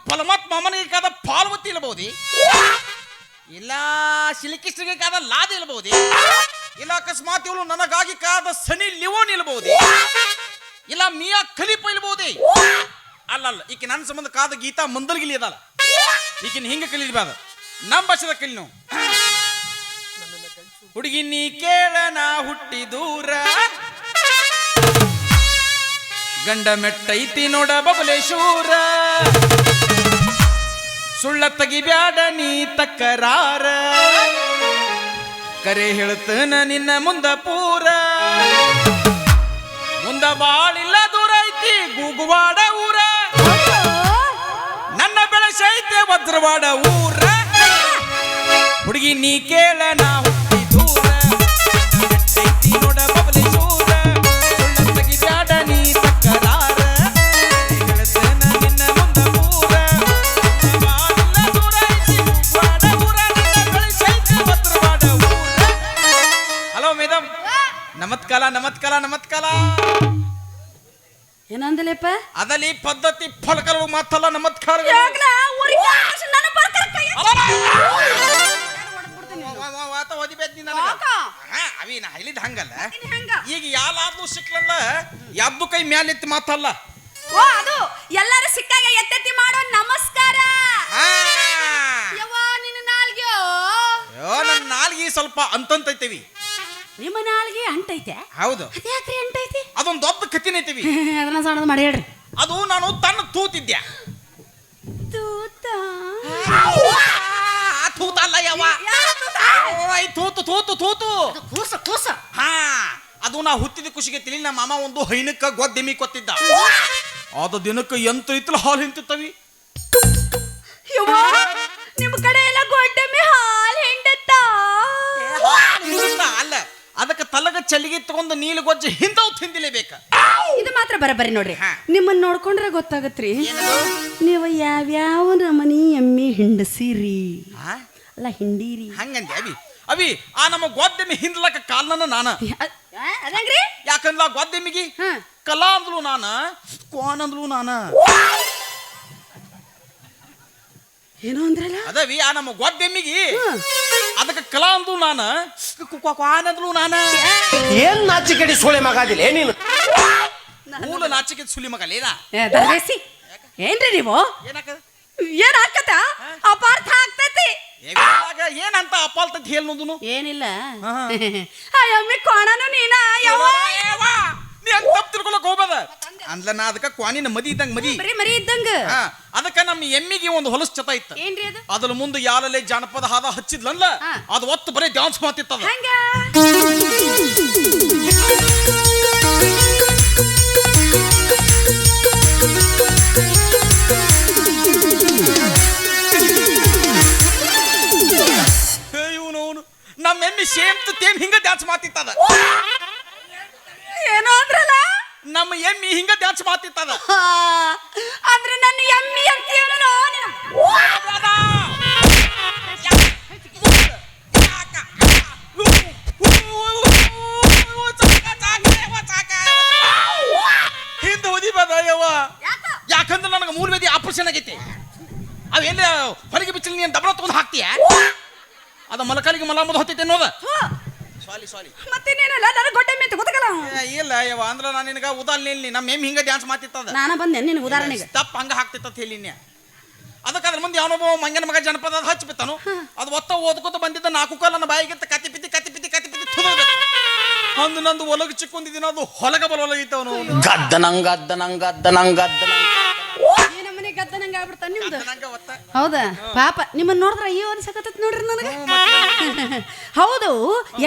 ಪರಮಾತ್ಮ ಅಮ್ಮನಿಗಾದ ಪಾರ್ವತಿ ಇರಬಹುದೇ, ಇಲ್ಲ ಶ್ರೀಕೃಷ್ಣಗೆ ಕಾದ ಲಾದ ಇರಬಹುದೇ, ಇಲ್ಲ ಅಕಸ್ಮಾತ್ ಇವಳು ನನಗಾಗಿ ಕಾದ ಸನಿ ಲಿವೋನ್ ಇರಬಹುದೇ, ಇಲ್ಲ ಮಿಯಾ ಖಲೀಫಾ ಇರಬಹುದೇ. ಅಲ್ಲಲ್ಲ, ಈಕೆ ನನ್ನ ಸಂಬಂಧ ಕಾದ ಗೀತಾ ಮಂದಲ್ಗಿಲಿ ಅದಲ್ಲ, ಈಕಿನ ಹಿಂಗೆ ಕಲೀಬಾರ್ದು, ನಮ್ಮ ಭಾಷೆದ ಕಲಿ ನಾವು. ಹುಡುಗಿ ನೀ ಕೇಳ ನಾ ಹುಟ್ಟಿ ದೂರ, ಗಂಡ ಮೆಟ್ಟೈತಿ ನೋಡ ಬಬಲೇಶೂರ, ಸುಳ್ಳ ತೆಗಿಬ್ಯಾಡ ನೀ ತಕ್ಕರಾರ, ಕರೆ ಹೇಳ್ತನ ನಿನ್ನ ಮುಂದ ಪೂರ, ಮುಂದ ಬಾಳಿಲ್ಲ ದೂರ ಐತಿ ಗೂಗುವಾಡ ಊರ, ನನ್ನ ಬೆಳಸೈತೆ ವಜ್ರವಾಡ ಊರ. ಹುಡುಗಿ ನೀ ಕೇಳ ನಾ ಹುಟ್ಟಿ ದೂರ, ಮೆಟ್ಟೈತಿ ನೋಡ ಬಬಲೇಶೂರ, ಸುಳ್ಳ ತೆಗಿಬ್ಯಾಡ ನೀ ತಕ್ಕರಾರ, ಹೇಳ್ತನ ನಿನ್ನ ಮುಂದ ಪೂರ, ಬಾಳಿಲ್ಲ ದೂರ ಐತಿ ಗೂಗುವಾಡ ಊರ, ನನ್ನ ಬೆಳಸೈತೆ ವಜ್ರವಾಡ ಊರ. Hello madam, ನಮತ್ಕಾಲ ನಮತ್ಕಾಲ ನಮತ್ಕಾಲ. ಏನಂದಲೇಪ ಅದಲ್ಲಿ ಪದ್ಧತಿ ಫಲಕರು ಮಾತಲ್ಲ ನಮತ್ಕಾರ. ಅವಿ ನಾ ಹೇಳಿದ ಹಂಗಲ್ಲ, ಈಗ ಯಾಲಾದ್ರೂ ಸಿಕ್ಲಲ್ಲ ಯಾವ್ದು ಕೈ ಮ್ಯಾಲೆತ್ತಿ ಮಾತಲ್ಲ. ಓ ಅದು ಎಲ್ಲರೂ ಸಿಕ್ಕಾಗ ಎತ್ತೆತ್ತಿ ಮಾಡೋ ನಮಸ್ಕಾರ. ಯವ್ವಾ ನಿನ್ನ ನಾಲ್ಗೆ, ನನ್ನ ನಾಲ್ಗಿ ಸ್ವಲ್ಪ ಅಂತಂತೈತಿವಿ. ನಿಮ್ಮ ನಾಲ್ಗೆ ಅಂಟೈತೆ? ಹೌದು. ಅದ್ಯಾಕ್ರಿ ಅಂಟೈತಿ? ಅದೊಂದು ದೊಡ್ಡ ಕತ್ತಿನೈತಿವಿ. ಅದನ್ನ ಸಣ್ಣದು ಮಾಡಿ ಹೇಳ್ರಿ. ಅದು ನಾನು ತನ್ನ ತೂತಿದ್ದೆ. ತೂತ ತೂತ ಅಲ್ಲ ಯವ್ವ, ತೂತು ತೂತು ತೂತು ಕೂಸ ಕೂಸ. ಹಾ, ಅದು ನಾ ಹುಟ್ಟಿದ ಖುಷಿಗೆ ತಿಳಿ ನಮ್ಮ ಮಾಮ ಒಂದು ಹೈನಕ್ಕ ಗೊದ್ದೆಮಿ ಕೊತ್ತಿದ್ದ. ಅದು ದಿನಕ್ಕೆ ಎಂತ ಇತ್ತಲ ಹಾಲು ಹಿಂತವಿ. ನಿಮ್ಮ ಕಡೆ ಎಲ್ಲ ಗೊಡ್ಡೆಮ್ಮೆ ಹಾಲು ಹಿಂಡತ್ತ ಅಲ್ಲ, ಅದಕ್ಕೆ ತಲಗ ಚಲಿಗೆ ತಗೊಂಡು ನೀಲು ಗೊಜ್ಜೆ ಹಿಂದವ್ ತಿಂದಿಲೇಬೇಕ. ಇದು ಮಾತ್ರ ಬರಬರಿ ನೋಡ್ರಿ. ನಿಮ್ಮನ್ನ ನೋಡ್ಕೊಂಡ್ರೆ ಗೊತ್ತಾಗತ್ರಿ ನೀವು ಯಾವ್ಯಾವ ನಮನಿ ಎಮ್ಮಿ ಹಿಂಡಸಿರಿ ಅಲ್ಲ ಹಿಂಡೀರಿ. ಹಂಗಂದೆ ಅವಿ ಅವಿ ಆ ನಮ್ಮ ಗೊದ್ದೆಮ್ಮಿ ಹಿಂದ್ಲಕ್ಕ ಕಾಲ್ನ ನಾನ. ಅದಂಗ್ರಿ ಯಾಕಂದ್ರ ಗೊದ್ದೆಮ್ಮಿಗಿ ಕಲಾ ಅಂದ್ಲು ನಾನ, ಕೋನ್ ಅಂದ್ಲು ನಾನ. ಏನೋ ಅಂದ್ರಲ್ಲ ಅದವಿ ಆ ನಮ್ಮ ಗೊದ್ದೆಮ್ಮಿಗಿ ಅದಕ್ಕೆ ಕಲಾ ಅಂದ್ಲು ನಾನ, ಕ್ವಾನ್ ಅಂದ್ಲು ನಾನ. ಏನ್ ನಾಚಿಕೆಡಿ ಸೋಳೆ ಮಗಾದಿಲ್ಲ ನೀನು? ಮೂಲ ನಾಚಿಕೆ ಸುಲಿ ಮಗಲೇನ ದರ್ವೇಸಿ. ಏನ್ರಿ ನೀವು ಏನ್ ಹಾಕತ ಅಪಾರ್ಥ ಆಗ್ತೈತಿ. ಏನಂತ ಅಪಾಲ್ತದ್ ಹೇಳ್ನೋದು ಏನಿಲ್ಲ. ಅಯ್ಯಮ್ಮಿ ಕೋಣನು ನೀನ ನೀ ಹಂಗ ತಪ್ಪು ತಿಳ್ಕೊಳಕ್ ಹೋಗ್ಬದ ಅಂದ್ಲ. ನಾ ಅದಕ್ಕ ಕ್ವಾನಿನ ಮದಿ ಇದ್ದಂಗ ಮದಿ ಮರಿ ಇದ್ದಂಗ. ಅದಕ್ಕ ನಮ್ಮ ಎಮ್ಮಿಗೆ ಒಂದು ಹೊಲಸ್ ಚತ ಇತ್ತ. ಏನ್ರಿ ಅದು? ಅದ್ರ ಮುಂದೆ ಯಾಲಲ್ಲೇ ಜಾನಪದ ಹಾದ ಹಚ್ಚಿದ್ಲಲ್ಲ, ಅದು ಒತ್ತು ಬರೀ ಡ್ಯಾನ್ಸ್ ಮಾತಿತ್ತದ. ನಮ್ಮ ಎಮ್ಮಿ ಸೇಮ್ ಟು ಸೇಮ್ ಹಿಂಗ ಡ್ಯಾನ್ಸ್ ಮಾತಿತ್ತದ. ಏನೋ ಅಂದ್ರಲ್ಲ ನಮ್ಮ ಎಮ್ಮಿ ಹಿಂಗ ಡ್ಯಾನ್ಸ್ ಮಾತಿತ್ತದ. ಅಂದ್ರೆ ನನ್ನ ಎಮ್ಮಿ ಅಂತೀವನ ಹಿಂದ ಓದಿಬದ ಯವ್ವ. ಯಾಕಂದ್ರೆ ನನಗೆ ಮೂಲವೇದಿ ಆಪರೇಷನ್ ಆಗೈತಿ. ಅವೆಲ್ಲ ಹೊರಗೆ ಬಿಚ್ಚಲಿ ನೀನು ದಬರ ತಗೊಂಡು ಹಾಕ್ತೀಯ, ಅದ ಮಲಕಾಲಿಗೆ ಮಲಾಮದ ಹೊತ್ತೈತೆ ಅನ್ನೋದ. ಸಾಲಿ ಸಾಲಿ ಮತ್ತೇನೇನಲ್ಲ ನನಗೆ ಗೊಡ್ಡೆ ಮೇತ ಗೊತ್ತಾಗಲ್ಲ. ಇಲ್ಲ ಯವ್ವ, ಅಂದ್ರೆ ನಾನು ನಿನಗ ಉದಾಹರಣೆ ನಮ್ಮ ಎಮ್ಮಿ ಹಿಂಗ ಡ್ಯಾನ್ಸ್ ಮಾತಿತ್ತದ. ನಾನು ಬಂದೆ ನಿನಗೆ ಉದಾಹರಣೆಗೆ. ತಪ್ಪ ಹಂಗ ಹಾಕ್ತಿತ್ತ ಹೇಳಿನ್ಯ. ಅದಕ್ಕೆ ಅದ್ರ ಮುಂದೆ ಯಾವನೊಬ್ಬ ಮಂಗನ ಮಗ ಜನಪದ ಹಚ್ಬಿತ್ತಾನು. ಅದು ಒತ್ತ ಓದ್ಕೋತ ಬಂದಿದ್ದ ನಾಲ್ಕು ಕಾಲನ ಬಾಯಿಗಿತ್ತ ಕತ್ತಿ ಪಿತ್ತಿ ಕತ್ತಿ ಪಿತ್ತಿ ಕತ್ತಿ ಪಿತ್ತಿ ತುದಬೇಕು. ಅಂದು ನಂದು ಒಲಗ ಚಿಕ್ಕೊಂಡಿದ್ದೀನ, ಅದು ಹೊಲಗ ಬಲೊಲಗಿತ್ತವನು. ನಮ್ಮನೆ ಗದ್ದನಂಗ ಆಗ್ಬಿಡ್ತಾನ ನಿಮ್ದು. ಹೌದಾ ಪಾಪ ನಿಮ್ಮನ್ನ ನೋಡಿದ್ರ ಅಯ್ಯೋ ಅನ್ಸಕತ್ತ ನೋಡ್ರಿ ನನಗೆ. ಹೌದು,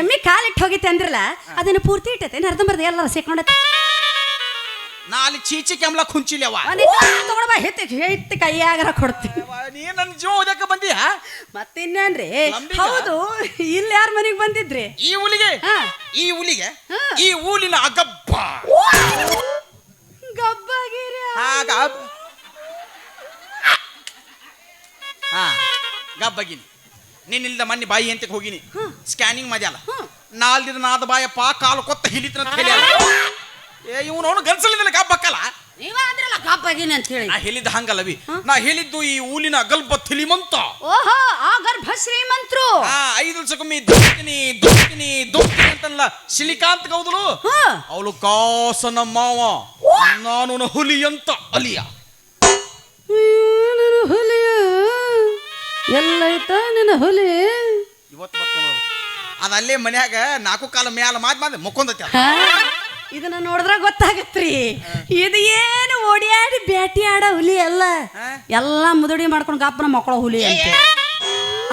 ಎಮ್ಮಿ ಕಾಲಿಟ್ಟು ಹೋಗಿತ್ತೆ ಅಂದ್ರಲ್ಲ, ಅದನ್ನ ಪೂರ್ತಿ ಇಟ್ಟೈತೆ ಅರ್ಧಂಬರ್ಧ ಎಲ್ಲಾರ ಸೇರ್ಕೊಂಡೈತೆ. ನಾ ಅಲ್ಲಿ ಚೀಚಿ ಕೆಮ್ಲ ಕುಂಚಿಲ್ಯವ ತಗೊಂಡ ಬಾ ಹೆತ್ತಿ ಕೈಯಾಗರ ಕೊಡ್ತೀನಿ. ನೀ ನನ್ನ ಜೀವ ಓದಕ್ಕೆ ಬಂದಿಯಾ? ಮತ್ತಿನ್ನೇನ್ರಿ? ಹೌದು, ಇಲ್ಲಿ ಯಾರ ಮನೆಗೆ ಬಂದಿದ್ರಿ? ಈ ಊಲಿಗೆ ಈ ಊಲಿನ ಅಗಬ್ಬ ಗಬ್ಬಾಗಿರಿ. ಗಬ್ಬಗಿನಿ ನಿನ್ನಿಲ್ದ ಮಣ್ಣಿ ಬಾಯಿ ಅಂತ ಹೋಗಿನಿ, ಸ್ಕ್ಯಾನಿಂಗ್ ಮಾಡ್ಯಾಲ. ನಾಲ್ದಿನ ನಾದ ಬಾಯಪ್ಪ ಕಾಲು ಕೊತ್ತ ಹಿಲಿತನ ಇವನು ಗನ್ಸಲಿಂದ ಗಬ್ಬಕ್ಕಲ್ಲ. ನೀವ ಅಂದ್ರಲ್ಲ ಗಬ್ಬಾಗಿನಿ ಅಂತ ಹೇಳಿ. ನಾ ಹೇಳಿದ್ದು ಹಂಗಲ್ಲವಿ, ನಾ ಹೇಳಿದ್ದು ಈ ಊಲಿನ ಗಲ್ಬ ತಿಳಿಮಂತ. ಓಹೋ, ಆ ಗರ್ಭ ಶ್ರೀಮಂತ್ರು. 5 ವರ್ಷಕ್ಕೊಮ್ಮೆ ದುಡ್ತೀನಿ ಅಂತಲ್ಲ ಶಿಲಿಕಾಂತ್ ಗೌದಲು ಅವಳು ಕಾಸನ ಮಾವ, ನಾನು ಹುಲಿ ಅಂತ ಅಲಿಯ. ಹುಲಿಯ ಎಲ್ಲೈತ ನಿನ್ನ ಹುಲಿ? ಇವತ್ತು ಅದಲ್ಲೇ ಮನ್ಯಾಗ 4 ಕಾಲ ಮ್ಯಾಲ ಮಾತ್ ಮುಕ್ಕೊಂದೈತಿ. ಇದನ್ನ ನೋಡಿದ್ರ ಗೊತ್ತಾಗತ್ರಿ, ಇದು ಏನು ಓಡಿಯಾಡಿ ಬೇಟಿ ಆಡೋ ಹುಲಿ ಅಲ್ಲ, ಎಲ್ಲಾ ಮುದುಡಿ ಮಾಡ್ಕೊಂಡು ಗಪ್ಪನ ಮಕ್ಕಳ ಹುಲಿ ಅಂತ.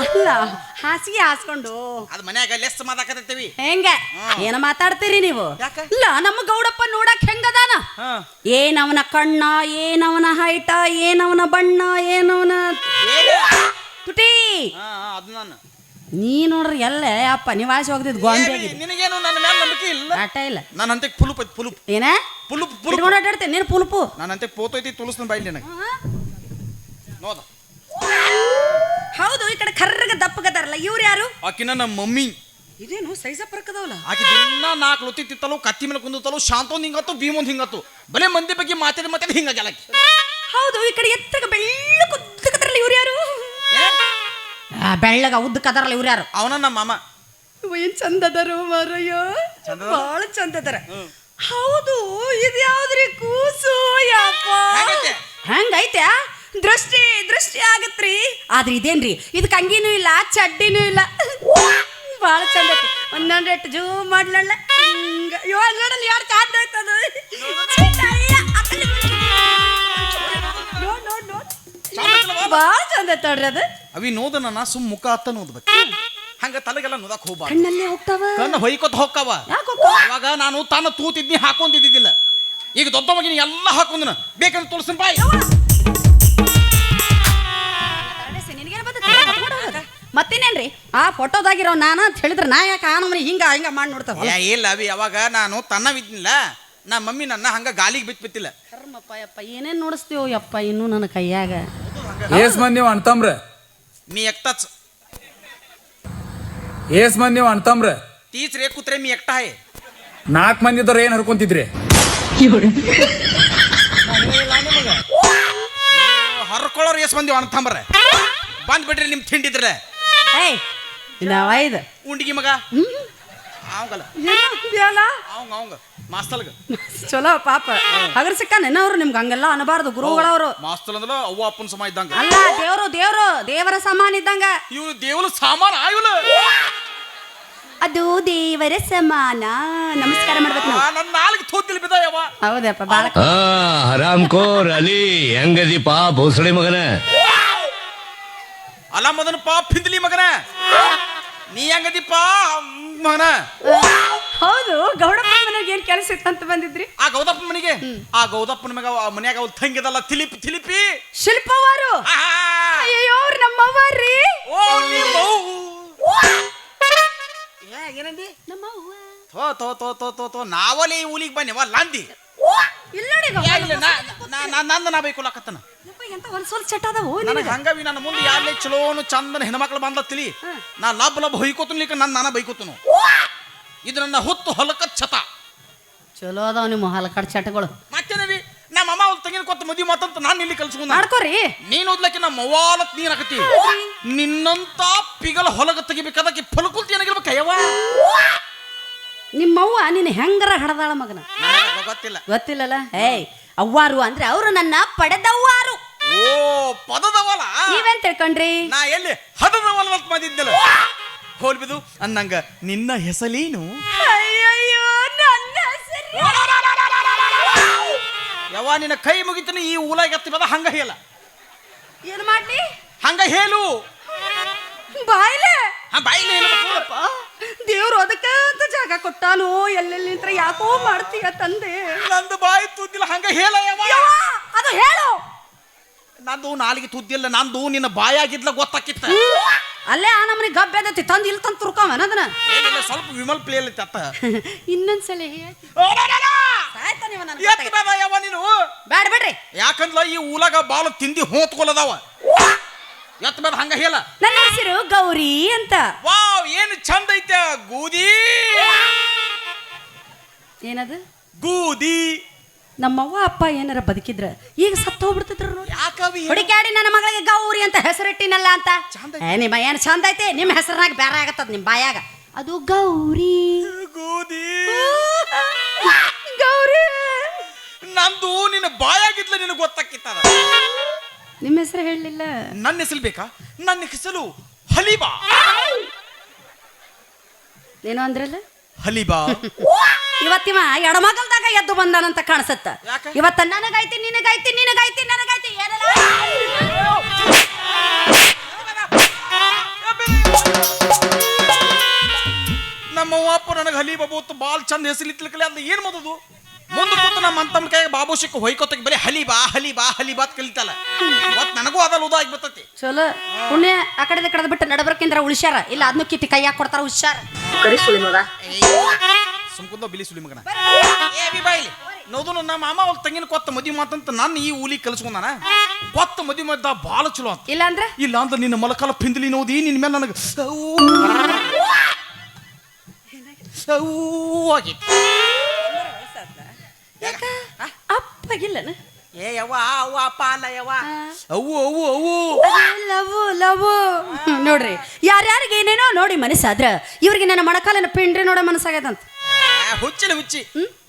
ಅಲ್ಲ, ಹಾಸಿಗೆ ಹಾಸ್ಕೊಂಡು ಅದ್ ಮನ್ಯಾಗ ಲೆಸ್ ಮಾತಾಕತ್ತೀವಿ. ಹೆಂಗ ಏನ ಮಾತಾಡ್ತೀರಿ ನೀವು? ಇಲ್ಲ, ನಮ್ಮ ಗೌಡಪ್ಪ ನೋಡಕ್ ಹೆಂಗದಾನ, ಏನವನ ಕಣ್ಣ, ಏನವನ ಹೈಟ, ಏನವನ ಬಣ್ಣ, ಏನವನ ತುಟಿ. ನೀ ನೋಡ್ರಿ ಎಲ್ಲ ಅಪ್ಪ ನಿವಾಸ ಹೋಗ್ತಿದ್ ಗೊಂಬೆ. ನಿನಗೇನು ನನ್ನ ಮೇಲೆ ನಂಬಿಕೆ ಇಲ್ಲ? ಆಟ ಇಲ್ಲ. ನನ್ನಂತೆ ಪುಲುಪ್ ಏನ ಪುಲುಪ್ ಆಟಾಡ್ತೇನೆ ನೀನು ಪುಲುಪು. ನನ್ನಂತೆ ಪೋತೋ ಐತಿ ತುಳಸ್ನ ಬಾಯಿಲ್ ನನಗೆ ನೋದ. ಹೌದು, ಈ ಕಡೆ ಕರ್ರಗ ದಪ್ಪಗದಾರಲ್ಲ ಇವ್ರು ಯಾರು? ಆಕಿನ ನಮ್ಮ ಮಮ್ಮಿ. ಇದೇನು ಸೈಜ ಪರಕದವಲ್ಲ? ಆಕಿ ದಿನ 4 ಲೊತ್ತಿ ತಿತ್ತಲು, ಕತ್ತಿ ಮೇಲೆ ಕುಂದತಲು, ಶಾಂತೊಂದ್ ಹಿಂಗತ್ತು, ಭೀಮೊಂದ್ ಹಿಂಗತ್ತು, ಬಲೆ ಮಂದಿ ಬಗ್ಗೆ ಮಾತಾಡಿ ಹಿಂಗಾಗ್ಯಾಲ. ಹೌದು, ಈ ಕಡೆ ಎತ್ತಗ ಬೆಳ್ಳ ಕುದ್ದಕದಾರಲ್ಲ ಇವ್ರು ಯಾರು? ಬೆಳ್ಳಗ ಉದ್ದಕದಾರಲ್ಲ ಇವ್ರು ಯಾರು? ಅವನ ನಮ್ಮ ಮಾಮ. ಏನ್ ಚಂದದರು ಮಾರಯ್ಯ, ಬಹಳ ಚಂದದರ. ಹೌದು, ಇದು ಯಾವ್ದ್ರಿ ಕೂಸು? ಯಪ್ಪ ಹಂಗೈತೆ, ದೃಷ್ಟಿ ಆಗತ್ರಿ. ಆದ್ರೆ ಇದೇನ್ರಿ, ಇದಕ್ಕೆ ಅಂಗಿನೂ ಇಲ್ಲ, ಚಡ್ಡಿನೂ ಇಲ್ಲ, ಬಹಳ ಚಂದ ಐತಿ. ಒಂದೊಂದು ಜೂ ಮಾಡ್ಲಲ್ಲ ನೋಡಲ್ಲ ಯಾರು ಚಂದ ಆಯ್ತದ. ಬಹಳ ಚಂದ ಐತ ನೋಡ್ರಿ ಅದು. ಅವಿ ನೋದನ ಸುಮ್ ಮುಖ ಅತ್ತ ನೋದ್ಬೇಕು, ಹಂಗ ತಲೆಗೆಲ್ಲ ನೋದಕ್ ಹೋಗ್ಬಾರ್ದು. ಕಣ್ಣಲ್ಲೇ ಹೋಗ್ತಾವ, ಕಣ್ಣು ಹೊಯ್ಕೊತ ಹೋಗ್ತಾವ. ಅವಾಗ ನಾನು ತಾನ ತೂತಿದ್ನಿ ಹಾಕೊಂಡಿದ್ದಿದ್ದಿಲ್ಲ, ಈಗ ದೊಡ್ಡ ಮಗಿನ ಎಲ್ಲ ಹಾಕೊಂಡನ ಬೇಕಂದ್ರೆ ತುಳಸಿನ ಬಾಯಿ. ಮತ್ತೇನೇನ್ರಿ ಆ ಫೋಟೋದಾಗಿರೋ ನಾನು ಅಂತ ಹೇಳಿದ್ರೆ ನಾ ಯಾಕೆ ಆ ನಮ್ಮನೆ ಹಿಂಗ ಮಾಡಿ ನೋಡ್ತಾವ? ಇಲ್ಲ ಅವಿ, ಅವಾಗ ನಾನು ತನ್ನವಿದ್ನಿಲ್ಲ, ನಮ್ಮ ಮಮ್ಮಿ ನನ್ನ ಹಂಗ ಗಾಲಿಗೆ ಬಿತ್ತಿಲ್ಲ. ಕರ್ಮಪ್ಪ ಯಪ್ಪ, ಏನೇನ್ ನೋಡಿಸ್ತೀವೋ ಯಪ್ಪ ಇನ್ನು ನನ್ನ ಕೈಯಾಗ. ಏಸ್ ಮಂದಿ ನೀವು ಅಣ್ತಂಬ್ರ? ಮೀ ಎಕ್ತಾಚ್ ಏಸ್ ಮಂದಿ ನೀವು ಅಣ್ತಂಬ್ರ? ತೀಚ್ರೆ ಕೂತ್ರೆ ಮೀ ಎಕ್ಟ ಹಾಯ್. 4 ಮಂದಿ ಇದ್ದವ್ರು ಏನ್ ಹರ್ಕೊಂತಿದ್ರಿ? ಹರ್ಕೊಳ್ಳೋರು ಎಸ್ ಮಂದಿ ಅಣ್ತಂಬ್ರ ಬಂದ್ ಬಿಡ್ರಿ ನಿಮ್ ತಿಂಡಿದ್ರೆ. ಉಂಡಿಗೆ ಮಗ ಅವಂಗಲ್ಲ ಅವಂಗ ಮಾಸ್ತಲ್ಗ ಚಲೋ ಪಾಪ ಹಗರ್ ಸಿಕ್ಕಾನ ಅವ್ರು ನಿಮ್ಗೆ ಹಂಗೆಲ್ಲ ಅನ್ನಬಾರ್ದು ಗುರುಗಳವರು. ಮಾಸ್ತಲ್ ಅಂದ್ರ ಅವ್ವ ಅಪ್ಪನ ಸಮ ಇದ್ದಂಗ ಅಲ್ಲ, ದೇವರ ಸಮಾನ ಇದ್ದಂಗ. ಇವ್ರು ದೇವರ ಸಾಮಾನ ಆಯುಲ, ಅದು ದೇವರ ಸಮಾನ. ನಮಸ್ಕಾರ ಮಾಡ್ಬೇಕು ನಾವು. ನನ್ನ ನಾಲ್ಕು ತೂತಿಲ್ ಬಿದ್ದಾಯವ. ಹೌದಪ್ಪ, ಬಾಳ ಹರಾಮ್ ಕೋರ್ ಅಲಿ ಹೆಂಗದಿಪ್ಪ ಭೋಸಳೆ ಮಗನ? ಅಲ್ಲ ಮದನ ಪಾಪ ಹಿಂದಲಿ ಮಗನ, ನೀ ಹೆಂಗದಿಪ್ಪ ಮಗನ? ಹೌದು, ಗೌಡಪ್ಪನ ಮನೆಗೆ ಏನ್ ಕೆಲಸ ಇತ್ತಂತ ಬಂದಿದ್ರಿ? ಆ ಗೌದಪ್ಪನ ಮನೆಗೆ, ಆ ಗೌದಪ್ಪನ ಮನ್ಯಾಗ ಅವ್ರು ತಂಗಿದಲ್ಲ ತಿಲಿಪಿ ಶಿಲ್ಪವಾರು. ಅಯ್ಯೋ, ಅವ್ರು ನಮ್ಮವ್ವಾರ್ರಿ. ಏನಂದಿ? ನಾವಲ್ಲಿ ಈ ಊಲಿಗೆ ಬನ್ನಿವ ಲಾಂದಿ ನಂದ ನಾ ಬೈಕೊಳಕತ್ತನ. ಎಂತ ಹೊಲ್ಸೊಲ್ ಚಟ ಅದಾವು ನನಗೆ ಹಂಗವಿ. ನನ್ನ ಮುಂದೆ ಯಾರೇ ಚಲೋನು ಚಂದನ ಹೆಣ್ಮಕ್ಳು ಬಂದತ್ತಿಲಿ, ನಾ ಲಬ್ ಹೊಯ್ಕೋತನ್ಲಿಕ್ಕೆ ನಾನ ಬೈಕೋತನು. ಇದು ನನ್ನ ಹೊತ್ತು ಹೊಲಕ ಛತ. ಚಲೋ ಅದಾವ ನಿಮ್ಮ ಹಲಕಾಡ್ ಚಟಗಳು. ಮತ್ತೇನವಿ, ನಮ್ಮ ಅಮ್ಮ ಅವ್ರು ತೆಗಿನ ಕೊತ್ತ ಮದುವೆ ಮಾತಂತ ನಾನು ಇಲ್ಲಿ ಕಲ್ಸ್ಕೊಂಡ್ ಮಾಡ್ಕೋರಿ. ನೀನು ಓದ್ಲಕ್ಕೆ ನಮ್ಮ ಮವಾಲತ್ ನೀನ್ ಹಾಕತಿ. ನಿನ್ನಂತ ಪಿಗಲ ಹೊಲಗ ತೆಗಿಬೇಕಾದಕ್ಕೆ ಫಲಕುಲ್ತಿ ಏನಾಗಿರ್ಬೇಕು ಅಯ್ಯವ. ನಿಮ್ಮವ್ವ ನಿನ್ನ ಹೆಂಗರ ಹಡದಾಳ ಮಗನ? ಗೊತ್ತಿಲ್ಲಲ್ಲ. ಅವ್ವಾರು ಅಂದ್ರೆ ಅವರು ನನ್ನ ಪಡೆದವ್ವಾರು. ಓ, ಪದದವಲ. ನೀವೇನ್ ತಿಳ್ಕೊಂಡ್ರಿ? ನಾ ಎಲ್ಲಿ ಹದದವಲ ಅಂತ ಮಾತಿದ್ದಲ್ಲ. ಹೋಲ್ಬಿದು ಅನ್ನಂಗ ನಿನ್ನ ಹೆಸಲೇನು? ಅಯ್ಯಯ್ಯೋ, ನನ್ನ ಹೆಸರು ಯವ್ವ, ನಿನ್ನ ಕೈ ಮುಗಿತೀನಿ ಈ ಊಲಾಗ ಎತ್ತಿ ಬದ ಹಂಗ ಹೇಳ. ಏನ್ ಮಾಡ್ಲಿ? ಹಂಗ ಹೇಳು. ಬಾಯ್ಲೆ ಬಾಯಿಲೆ ಹೇಳ್ಬೇಕಪ್ಪ. ದೇವ್ರು ಅದಕ್ಕಂತ ಜಾಗ ಕೊಟ್ಟಾನು. ಎಲ್ಲೆಲ್ಲಿ ಯಾಕೋ ಮಾಡ್ತೀಯ ತಂದೆ? ನಂದು ಬಾಯಿ ತುದ್ದಿಲ್ಲ, ಹಂಗ ಹೇಳ ಯವ್ವ. ಅದು ಹೇಳು. ನಂದು ನಾಲಿಗೆ ತುದ್ದಿಲ್ಲ, ನಂದು ನಿನ್ನ ಬಾಯಾಗಿದ್ಲ ಗೊತ್ತಾಕಿತ್ತ. ಅಲ್ಲೇ ಆ ನಮ್ಮನೆ ಗಬ್ಬೆದತಿ ತಂದು ಇಲ್ಲಿ ತಂದು ತುರ್ಕೊಂವನ ಅದನ್ನ. ಏನಿಲ್ಲ, ಸ್ವಲ್ಪ ವಿಮಲ್ ಪ್ಲೇ ಅಲ್ಲಿ ತತ್ತ. ಇನ್ನೊಂದ್ಸಲ ಯವ್ವ ನೀನು ಬ್ಯಾಡ ಬಿಡ್ರಿ. ಯಾಕಂದ್ಲ ಈ ಊಲಾಗ ಬಾಳ ತಿಂದಿ ಹೋತ್ಕೊಲದಾವ. ಎತ್ತ ಬೇಡ ಹಂಗ ಹೇಳ. ನನ್ನ ಹೆಸರು ಗೌರಿ ಅಂತ. ವಾವ್, ಏನು ಚಂದ ಐತೆ ಗೂದಿ. ಏನದು? ಗೂದಿ. ನಮ್ಮವ್ವ ಅಪ್ಪ ಏನಾರ ಬದುಕಿದ್ರ ಈಗ ಸತ್ತು ಹೋಗ್ಬಿಡ್ತಿದ್ರು ನೋಡಿ. ಯಾಕವಿ ಹುಡುಕ್ಯಾಡಿ ನನ್ನ ಮಗಳಿಗೆ ಗೌರಿ ಅಂತ ಹೆಸರಿಟ್ಟಿನಲ್ಲ ಅಂತ. ಚಂದ ನಿಮ್ಮ ಏನು ಚಂದ ಐತಿ, ನಿಮ್ಮ ಹೆಸರಿನಾಗ ಬೇರೆ ಆಗತ್ತದ ನಿಮ್ಮ ಬಾಯಾಗ. ಅದು ಗೌರಿ ಗೋಧಿ ಗೌರಿ. ನಂದು ನಿನ್ನ ಬಾಯಾಗಿದ್ಲ ನಿನಗೆ ಗೊತ್ತಾಕಿತ್ತದ. ನಿಮ್ಮ ಹೆಸರು ಹೇಳಲಿಲ್ಲ. ನನ್ನ ಹೆಸರು ಬೇಕಾ? ನನ್ನ ಹೆಸರು ಹಲೀಬಾ. ಏನೋ ಅಂದ್ರಲ್ಲ ಹಲೀಬಾ. ಇವತ್ತಿವ ಎಡಮಗಲ್ದಾಗ ಎದ್ದು ಬಂದಾನಂತ ಕಾಣಿಸತ್ತ. ಯಾಕ? ಇವತ್ತ ನನಗೈತಿ ನಿನಗೈತಿ ನಿನಗೈತಿ ನನಗೈತಿ ಏನಲ್ಲ. ನಮ್ಮ ಅಪ್ಪ ನನಗೆ ಹಲೀಬಾ ಬೋತ್ ಬಾಲ್ ಚಂದ ಹೆಸರಿತ್ಲಿಕ್ಕಲ್ಲ ಅಂತ ಏನ್ ಮಾಡೋದು? ಮುಂದೆ ಕೂತು ನಮ್ಮ ಅಂತಮ್ಮ ಕೈ ಬಾಬು ಸಿಕ್ಕ ಹೊಯ್ಕೋತಕ್ಕೆ ಬರೀ ಹಲೀಬಾ ಹಲೀಬಾ ಹಲೀಬಾ ಅಂತ ಕಲಿತಲ್ಲ. ಇವತ್ತು ನನಗೂ ಅದಲ್ಲ ಉದಾಗಿ ಬರ್ತತಿ. ಚಲೋ ಪುಣ್ಯ ಆ ಕಡೆ ಕಡೆದ ಬಿಟ್ಟು ನಡಬರ್ಕಿಂದ್ರ ಉಳಿಸ್ಯಾರ. ಇಲ್ಲ ಅದನ್ನು ಕಿತ್ತಿ ಕೈಯಾಗ ಕೊಡ್ತಾರ ಹುಷಾರ. ಸುಮ್ಕುಂದ ಬಿಲಿ ಸುಳಿ ಮಗನ ಬಾಯಿಲಿ ನೋದು. ನಮ್ಮ ಮಾಮ ಅವ್ರ ತಂಗಿನ ಕೊತ್ತ ಮದುವೆ ಮಾತಂತ ನನ್ನ ಈ ಊಲಿ ಕಲ್ಸ್ಕೊಂಡಾನ. ಕೊತ್ತ ಮದುವೆ ಮದ್ದ ಬಾಳ ಚಲೋ ಅಂತ. ಇಲ್ಲ ಅಂದ್ರೆ ಇಲ್ಲ ಅಂದ್ರೆ ನಿನ್ನ ಮಲಕಾಲ ಪಿಂದಲಿ ನೋದಿ ನಿನ್ನ ಮೇಲೆ ನನಗೆ ಅಪ್ಪಗಿಲ್ಲನ. ಏ ಯವ್ವ ಅವ್ವ ಅಪ್ಪ ಅಲ್ಲ ಯವ್ವ ಅವು ಅವು ಅವು ಲವ್ ಲವ್. ನೋಡ್ರಿ ಯಾರ್ಯಾರಿಗೆ ಏನೇನೋ ನೋಡಿ ಮನಸ್ಸಾದ್ರ ಇವ್ರಿಗೆ ನನ್ನ ಮೊಣಕಾಲಿನ ಪಿಂಡ್ರಿ ನೋಡೋ ಮನಸ್ಸಾಗ್ಯದಂತ. ಹುಚ್ಚಿನ ಹುಚ್ಚಿ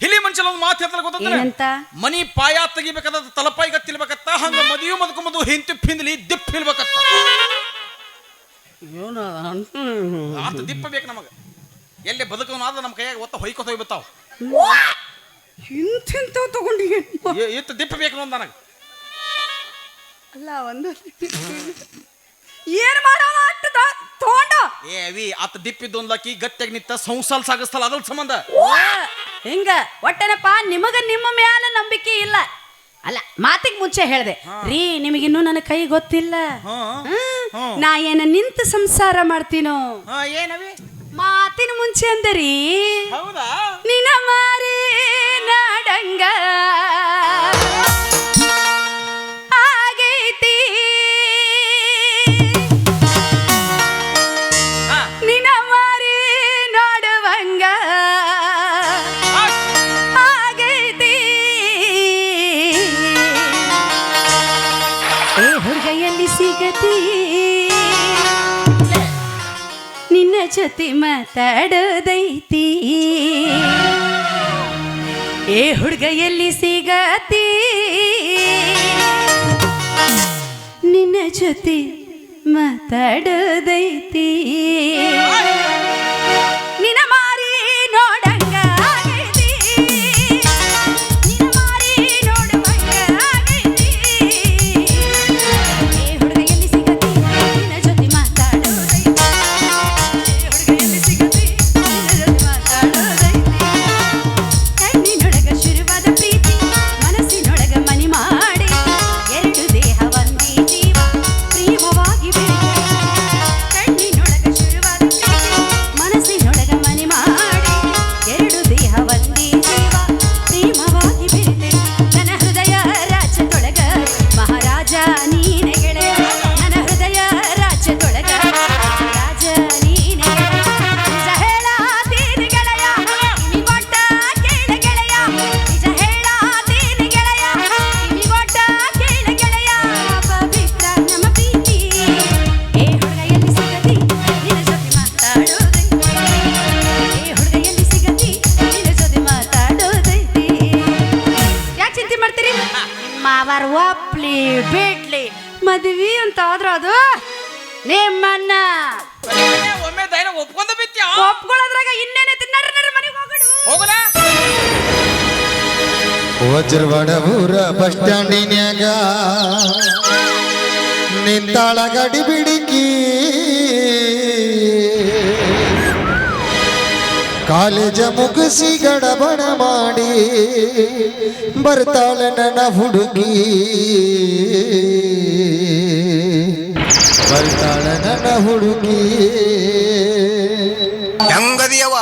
ಹಿಲಿ ಮನುಷ್ಯನ ಒಂದು ಮಾತು ಹೇಳ್ತಾರೆ ಗೊತ್ತ? ಏನಂತ? ಮನಿ ಪಾಯ ತೆಗಿಬೇಕಾದ ತಲಪಾಯಿ ಗತ್ತಿಲ್ಬೇಕತ್ತ, ಹಂಗ ಮದುವೆ ಮದ್ಕೊಂಬದು ಹೆಂತಿ ಪಿಂದಲಿ ದಿಪ್ಪ ಇಲ್ಬೇಕತ್ತ. ಆತ ದಿಪ್ಪ ಬೇಕು ನಮಗ. ಎಲ್ಲಿ ಬದುಕವನಾದ ನಮ್ಮ ಕೈಯಾಗ ಒತ್ತ ಹೊಯ್ಕೊತ ಹೋಗ್ಬಿಡ್ತಾವ. ಇಂಥಿಂಥವು ತಗೊಂಡಿ ಇತ್ತು ದಿಪ್ಪ ಬೇಕು ನೋಡ್ ನನಗೆ. ಅಲ್ಲ ಒಂದು ಏನ್ ಮಾಡೋಣ ಅಟ್ಟದ ತಗೊಂಡ. ಏ ಅವಿ ಆತ ದಿಪ್ಪಿದ್ದು ಒಂದ್ಲಾಕಿ ಗಟ್ಟಿಯಾಗಿ ನಿಂತ ಸಂಸಾರ ಸಾಗಿಸ್ತಲ್ಲ ಅದ್ರ ಸಂಬಂಧ. ಹಿಂಗ ಒಟ್ಟೆನಪ್ಪ ನಿಮಗ ನಿಮ್ಮ ಮ್ಯಾಲ ನಂಬಿಕೆ ಇಲ್ಲ. ಅಲ್ಲ ಮಾತಿಗೆ ಮುಂಚೆ ಹೇಳ್ದೆ ರೀ ನಿಮಗಿನ್ನೂ ನನ್ನ ಕೈ ಗೊತ್ತಿಲ್ಲ. ನಾ ಏನ ನಿಂತು ಸಂಸಾರ ಮಾಡ್ತೀನೋ. ಏನವಿ ಮಾತಿನ ಮುಂಚೆ ಅಂದರಿ ಹೌದಾ? ನಿನ ಮಾರಿ ನಾಡಂಗ ಆಗೈತಿ, ನಿನ ಮಾರಿ ನೋಡುವಂಗ ಆಗೈತಿ. ಏ ಹುಡುಗೆಯಲ್ಲಿ ಸಿಗತಿ ನಿನ್ನ ಜೊತೆ ಮಾತಾಡೋದೈತಿ. ಏ ಹುಡುಗ ಎಲ್ಲಿ ಸಿಗತಿ ನಿನ್ನ ಜೊತೆ ಮಾತಾಡೋದೈತಿ. ನಿನ್ನ ಮಾರಿ ನೋಡಂಗ ಆಗೈತಿ, ನಿನ್ನ ಮಾರಿ ನೋಡುವಂಗ ಆಗೈತಿ. ಏ ಹುಡುಗ ಎಲ್ಲಿ ಸಿಗತಿ ನಿನ್ನ ಜೊತೆ ಮಾತಾಡೋದೈತಿ. ಕಣ್ಣಿನೊಳಗ ಶುರುವಾದ ಪ್ರೀತಿ ಮನಸ್ಸಿನೊಳಗ ಮನಿ ಮಾಡಿ ಎರಡು ದೇಹ ಒಂದೇ ಜೀವ ಪ್ರೇಮವಾಗಿ ಬೆಳೆದ. ಕಣ್ಣಿನೊಳಗ ಶುರುವಾದ ಪ್ರೀತಿ ಮನಸ್ಸಿನೊಳಗ ಮನಿ ಮಾಡಿ ಎರಡು ದೇಹ ಒಂದೇ ಜೀವ ಪ್ರೇಮವಾಗಿ ಬೆಳೆದ. ನನ್ನ ಹೃದಯ ರಾಜ್ಯದೊಳಗ ಮಹಾರಾಜ ನೀನೆ ಗೆಳೆಯ. ನನ್ನ ಹೃದಯ ರಾಜ್ಯದೊಳಗ ಮಹಾರಾಜ ನೀನೆ ಗೆಳೆಯ. ನಿಜ ಹೇಳಾತೀನಿ ಗೆಳೆಯ ಕಿವಿಗೊಟ್ಟ ಕೇಳ ಗೆಳೆಯ. ನಿಜ ಹೇಳಾತೀನಿ ಗೆಳೆಯ ಕಿವಿಗೊಟ್ಟ ಕೇಳ ಗೆಳೆಯ. ಪವಿತ್ರ ನಮ್ಮ ಪ್ರೀತಿ. ಏ ಹುಡುಗ ಎಲ್ಲಿ ಸಿಗತಿ ನಿನ್ನ ಜೊತೆ ಮಾತಾಡೋದೈತಿ. ಏ ಹುಡುಗ ಎಲ್ಲಿ ಸಿಗತಿ ನಿನ್ನ ಜೊತೆ ಮಾತಾಡೋದೈತಿ. ಯಾಕೆ ಚಿಂತೆ ಮಾಡ್ತೀರಿ? ಮಾವಾರ ಒಪ್ಲಿ ಬಿಡ್ಲಿ ಮದ್ವಿ ಅಂತ ಆದ್ರ ಅದು ನಿಮ್ಮನ್ನ ಒಮ್ಮೆ ದೈನ ಒಪ್ಕೊಂಡ ಬಿತ್ತ್ಯಾ? ಒಪ್ಕೊಳ್ಳೋದ್ರಾಗ ಇನ್ನೇನೈತಿ? ನಡ್ರಿ ಮನೆಗೆ ಹೋಗೋಣ. ಹೋಗುಣ. ವಜ್ರವಾಡ ಊರ ಬಸ್ ಸ್ಟ್ಯಾಂಡಿನ್ಯಾಗ ನಿಂತಾಳ ಗಡಿ ಬಿಡಿಕಿ. ಕಾಲೇಜ ಮುಗಿಸಿ ಗಡಬಡ ಮಾಡಿ ಬರ್ತಾಳ ನನ್ನ ಹುಡುಗಿ. ಬರ್ತಾಳ ನನ್ನ ಹುಡುಗಿ. ಹೆಂಗದಿಯವ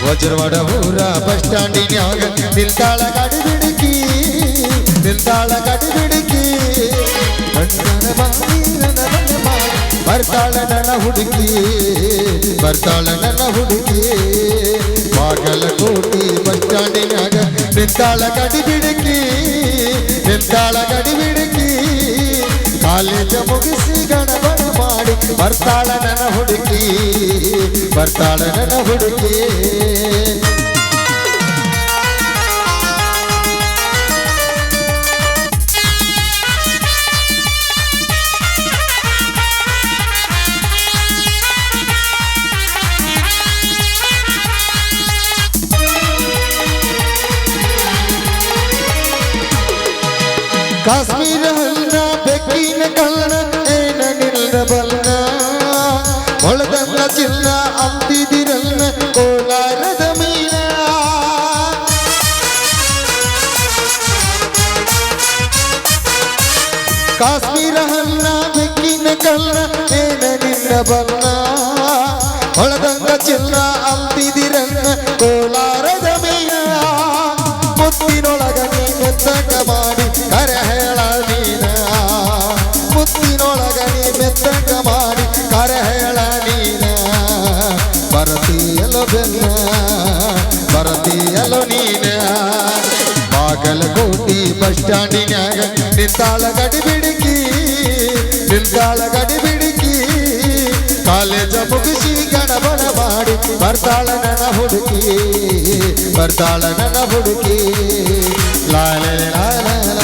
ವಜ್ರವಾಡ ಊರ ಬಸ್ ಸ್ಟ್ಯಾಂಡಿನ್ಯಾಗ ನಿಲ್ತಾಳ ಗಾಡಿ ಬಿಡುಕಿ ನಿಲ್ತಾಳ ಗಾಡಿ ಬಿಡುಕಿ ಬಣ್ಣನ ಬಾಗಿ ನನ್ನ ಬಣ್ಣ ಮಾಡಿ ಬರ್ತಾಳ ನನ್ನ ಹುಡುಕಿ ಬರ್ತಾಳ ನನ್ನ ಹುಡುಕಿ ಬಾಗಲಕೋಟೆ ಬಸ್ ಸ್ಟ್ಯಾಂಡಿನ್ಯಾಗ ನಿಲ್ತಾಳ ಗಾಡಿ ಬಿಡುಕಿ ನಿಲ್ತಾಳ ಗಾಡಿ ಬಿಡುಕಿ ಕಾಲೇಜ ಮುಗಿಸಿ ಗಣಬಣ ಮಾಡಿ ಬರ್ತಾಳ ನನ್ನ ಹುಡುಕಿ ಬರ್ತಾಳ ನನ್ನ ಹುಡುಕಿ ಕಾಶ್ಮೀರ ಹಲ್ನ ಬೆಕ್ಕಿನ ಕಲ್ಲನ ಏನ ನಿಲ್ಲಬಲ್ಲ ಹೊಳದಂಗ ಚಿನ್ನ ಅಂತಿದಿರಲ್ಲ ಕೋಲಾರದ ಮೀನ ಕಾಶ್ಮೀರ ಹಲ್ನ ಬೆಕ್ಕಿನ ಕಲ್ಲನ ಏನ ನಿಲ್ಲಬಲ್ಲ ಹೊಳದಂಗ ಚಿನ್ನ ಅಂತಿದಿರಲ್ಲ ಕೋಲಾರದ ಮೀನ ಮುತ್ತಿನೊಳಗ ನೀ ಮೆತ್ತಗ ಮಾಡಿ ಕರೆ ಹೇಳ ನೀನ ಮುತ್ತಿನೊಳಗ ನೀ ಮೆತ್ತಗ ಮಾಡಿ ಕರೆ ಹೇಳ ನೀನ ಬರತೀಯಲು ಬೆನ್ನ ಬರತೀಯಲು ನೀನ ಬಾಗಲಕೋಟೆ ಬಸ್ ಸ್ಟ್ಯಾಂಡಿನ್ಯಾಗ ನಿಲ್ತಾಳ ಗಡಿ ಬಿಡುಕಿ ನಿಲ್ತಾಳ ಗಡಿ ಬಿಡುಕಿ ಕಾಲೇಜ ಮುಗಿಸಿ ಗಡಬಡ ಮಾಡಿ ಬರ್ತಾಳ ನನ್ನ ಹುಡುಕಿ ಬರ್ತಾಳ ನನ್ನ ಹುಡುಕಿ ಲಾಲ ಲಾಲ